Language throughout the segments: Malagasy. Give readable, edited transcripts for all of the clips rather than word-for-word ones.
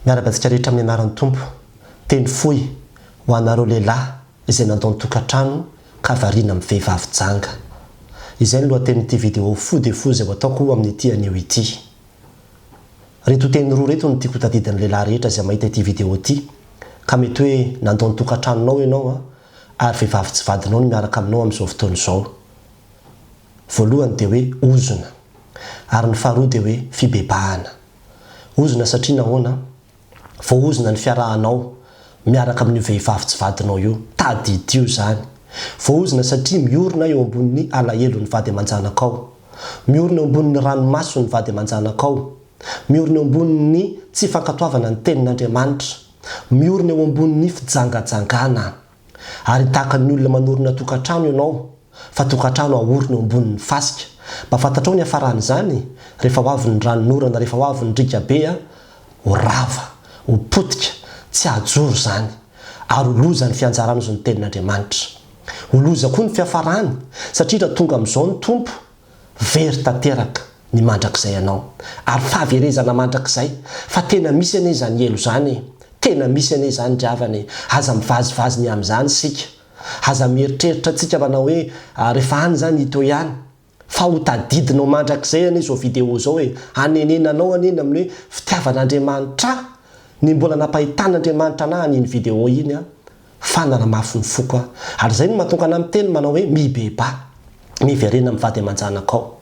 Miarabantsika rehetra amin'ny anaran'ny Tompo. Teny fohy ho anareo lehilahy izay nandao tokantrano ka variana amin'ny vehivavy janga. Izay ny lohatenin'ity vidéo fo dia fo izay ataoko amin'ity anio ity. Reto teny roa reto no tiako tadidin'ny lehilahy rehetra izay mahita ity vidéo ity ka mety hoe nandao tokantranonao ianao ary vehivavy tsy vadinao no miaraka aminao amin'izao fotoana izao. Voalohany dia hoe ozona, ary ny faharoa dia hoe fibebahana. Ozona satria nahoana? Vao ozona ny fiarahanao miaraka amin'ny vehivavy tsy vadinao io, tadidio zany. Vao ozona satria miorina eo ambonin'ny alahelo ny vady aman-janakao, miorina eo ambonin'ny ranomaso ny vady aman-janakao, miorina eo ambonin'ny tsy fankatoavana ny tenin'Andriamanitra, miorina eo ambonin'ny fijangajangana. Ary tahaka ny olona manorina tokantrano ianao, fa tokantrano ahorina eo ambonin'ny fasika. Mba fantatrao ny hafaran'izany, rehefa ho avy ny ranonorana, rehefa ho avy ny driaka be, ho rava, ho potika, tsy ajoro zany, ary ho loza ny fianjarany zo ny tenin'Andriamanitra. Ho loza koa ny fiafarany, satria raha tonga amin'izao ny Tompo, very tanteraka ny mandrakizay ianao, ary fahaverezana mandrakizay, fa tena misy ane zany elo zany, tena misy ane zany dravany, aza mivazivazy ny amin'izany sika, aza mieritreritra tsika manao hoe rehefa any zany ito ihany, fa ho tadidinao mandrakizay ane zao vidéo zao hoe anenenanao aneny amin'ny hoe fitiavan'Andriamanitra, ny mbola nampahitan'Andriamanitra anahy an'iny vidéo iny fa nanamafy ny foko. Ary zay no mahatonga anahy miteny manao hoe mibeba, miverena mivady aman-janakao.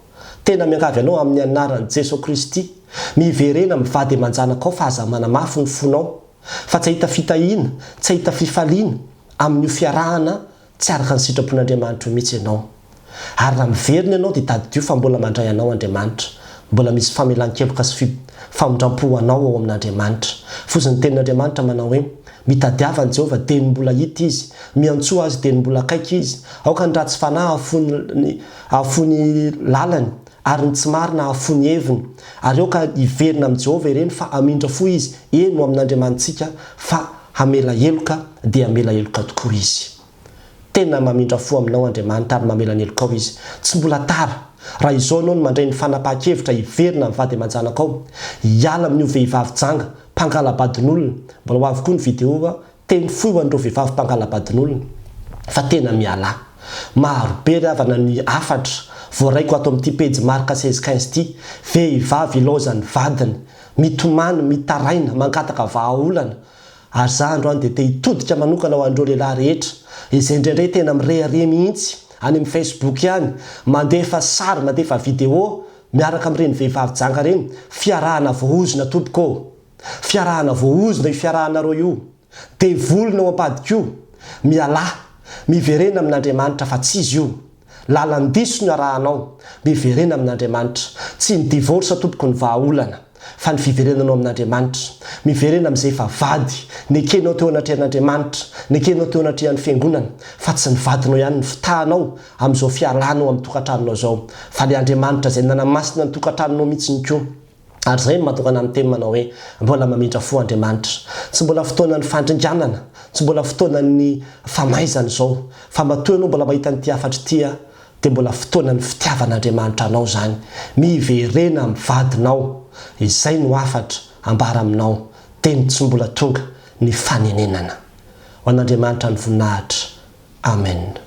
Tena miangavy anao amin'ny anaran'i Jesosy Kristy, miverena mivady aman-janakao fa aza manamafy ny fonao, fa tsy ahita fitahiana, tsy ahita fifaliana amin'io fiarahana tsy araka ny sitrapon'Andriamanitra mihitsy ianao. Ary raha miverina ianao dia tadidio fa mbola mandray anao Andriamanitra, mbola misy famelan-keloka sy famondram-po anao ao amin'Andriamanitra. Foziny tenin'Andriamanitra manao hoe mitadiavany Jehovah dia ny mbola hita izy, miantsoa azy dia ny mbola akaiky izy. Aoka ny ratsy fanahy ahafony lalany, ary ny tsy marina ahafony heviny. Ary aoka hiverina amin'ny Jehovah ireny fa hamindra fo izy eno amin'Andriamanitsika, fa hamela heloka dia hamela heloka tokoa izy. Tena mamindra fo aminao Andriamanitra ary mamela heloka ao izy. Tsy mbola tara. Raha izao anao no mandray ny fanapahakevitra hiverina mivady aman-janakao, hiala amin'io vehivavy janga mpangalabadin'olona. Mbola ho avy koa ny vidéo teny fohy ho an'ireo vehivavy mpangalabadin'olona, fa tena miala. Maro be ravana ny afatra voaraiko ato amin'ity pejy marika 16-15 ity. Vehivavy ilaozany vadiny, mitomany, mitaraina, mangataka vahaolana. Ary za androany dia te hitodika manokana ho an'ireo lehilahy rehetra izay indraindray tena mirehare mihitsy any amin'ny Facebook ihany, mandefa sary, mandefa vidéo miaraka amin'ireny vehivavy janga reny. Fiarahana voaozona tompoko, fiarahana voaozona io fiarahanareo io, dia volona ao ampadika io. Miala, miverena amin'Andriamanitra fa tsy izy io. Lalan-diso no arahanao, miverena amin'Andriamanitra. Tsy ny divorce tompoko ny vahaolana, fa ny fiverenanao amin'Andriamanitra. Miverena amin'izay efa vady, nekenao teo anatrehan'Andriamanitra, nekenao teo anatrehan'ny fiangonana, fa tsy ny vadinao ihany ny fitahanao amin'izao fialanao amin'ny tokantranonao zao, fa ny Andriamanitra izay nanamasina ny tokantranonao mihitsy ny koa. Ary zay no mahatonga anahy miteny manao hoe mbola mamindra fo Andriamanitra. Tsy mbola fotoana ny fandringanana, tsy mbola fotoana ny famaizana izao, fa matoa ianao mbola mahita n'ity afatra ity dia mbola fotoana ny fitiavan'Andriamanitra anao zany. Miverena mivadinao, izay no afatra ambara aminao. Teny tsy mbola tonga ny fanenenana. Ho an'Andriamanitra ny voninahitra. Amen.